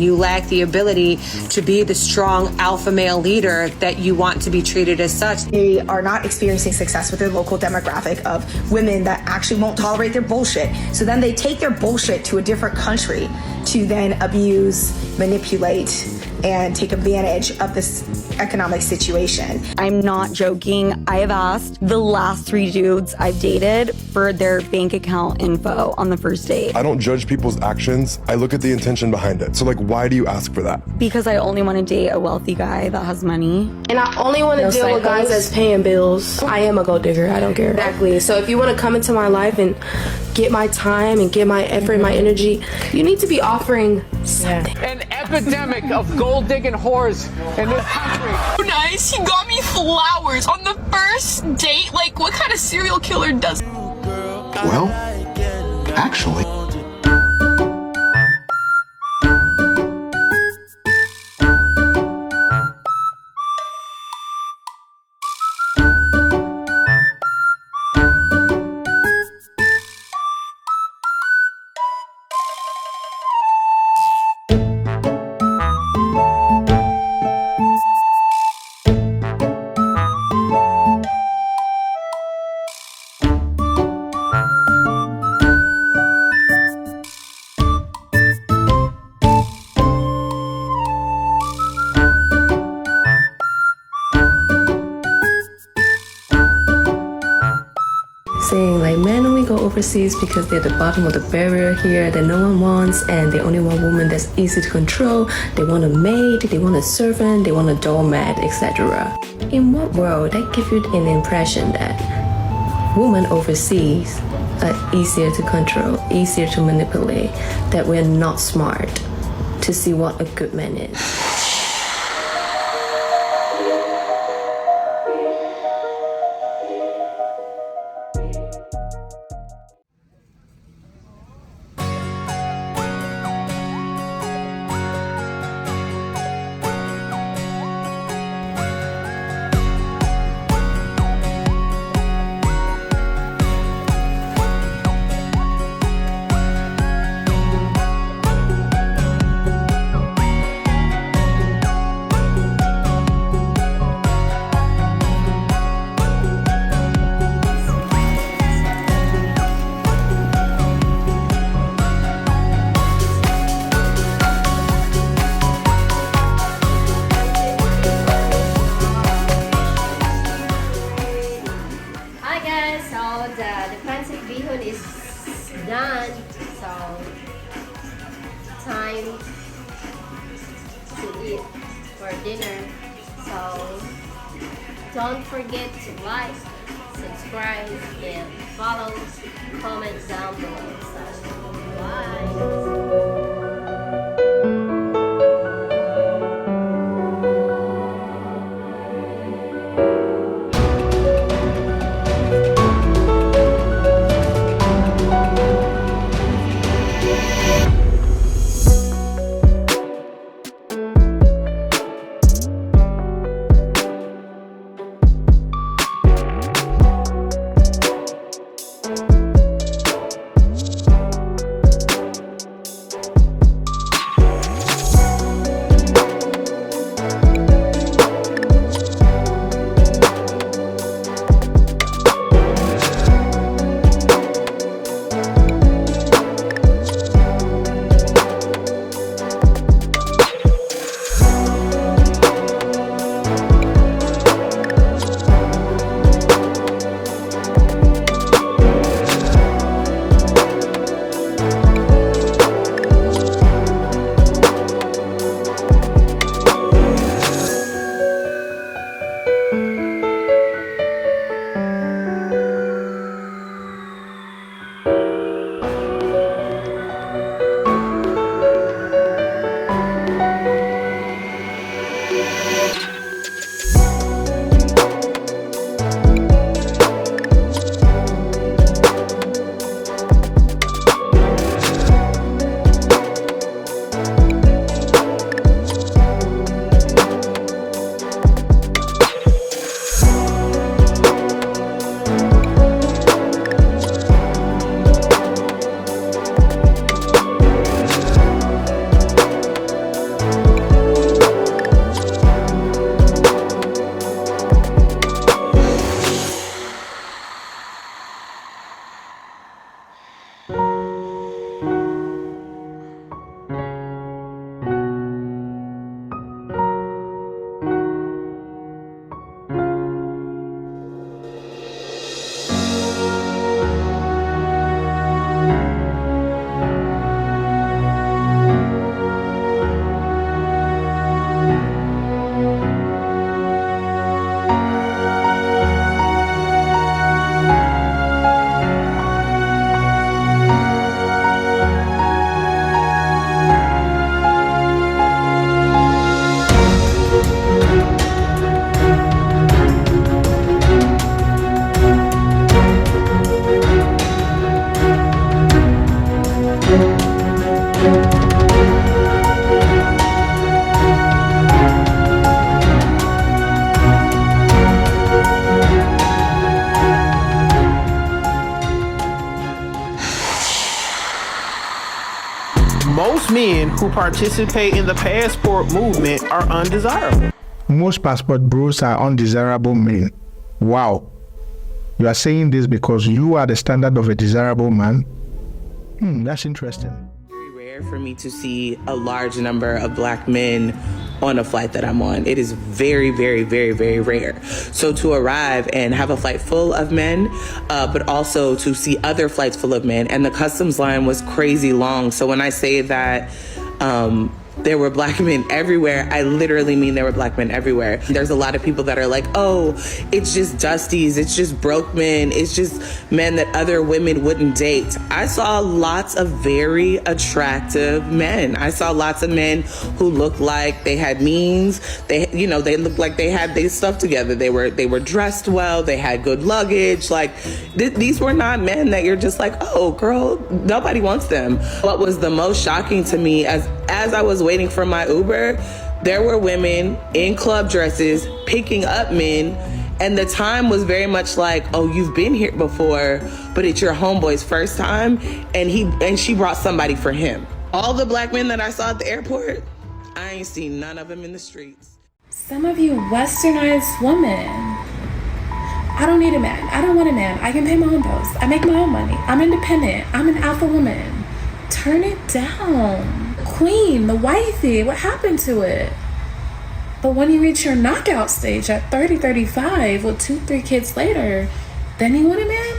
You lack the ability to be the strong alpha male leader that you want to be treated as such. They are not experiencing success with their local demographic of women that actually won't tolerate their bullshit. So then they take their bullshit to a different country to then abuse, manipulate, and take advantage of this economic situation. I'm not joking. I have asked the last 3 dudes I've dated for their bank account info on the first date. I don't judge people's actions. I look at the intention behind it. So like, why do you ask for that? Because I only want to date a wealthy guy that has money. And I only want to deal with guys that's paying bills. I am a gold digger. I don't care. Exactly. So if you want to come into my life and get my time and get my effort and my energy, you need to be offering something. An epidemic of gold digging whores in this country. So nice. He got me flowers on the first date. Like, what kind of serial killer does? Well, actually. Saying like men only go overseas because they're the bottom of the barrier here that no one wants, and they only want women that's easy to control. They want a maid, they want a servant, they want a doormat, etc. In what world that gives you an impression that women overseas are easier to control, easier to manipulate, that we're not smart to see what a good man is? Done, so time to eat for dinner. So don't forget to like, subscribe, and follow, comment down below. So bye. men who participate in the passport movement are undesirable. Most passport bros are undesirable men. Wow. You are saying this because you are the standard of a desirable man? That's interesting. Very rare for me to see a large number of black men on a flight that I'm on. It is very, very, very, very rare. So to arrive and have a flight full of men, but also to see other flights full of men, and the customs line was crazy long. So when I say that there were black men everywhere, I literally mean there were black men everywhere. There's a lot of people that are like, oh, it's just dusties, it's just broke men, it's just men that other women wouldn't date. I saw lots of very attractive men. I saw lots of men who looked like they had means. They looked like they had their stuff together. They were dressed well, they had good luggage. Like these were not men that you're just like, oh girl, nobody wants them. What was the most shocking to me as I was waiting for my Uber, there were women in club dresses picking up men, and the time was very much like, oh, you've been here before, but it's your homeboy's first time, and she brought somebody for him. All the black men that I saw at the airport, I ain't seen none of them in the streets. Some of you westernized women, I don't need a man. I don't want a man. I can pay my own bills. I make my own money. I'm independent. I'm an alpha woman. Turn it down. Queen, the wifey, what happened to it? But when you reach your knockout stage at 30, 35 with 2-3 kids later, then you want a man?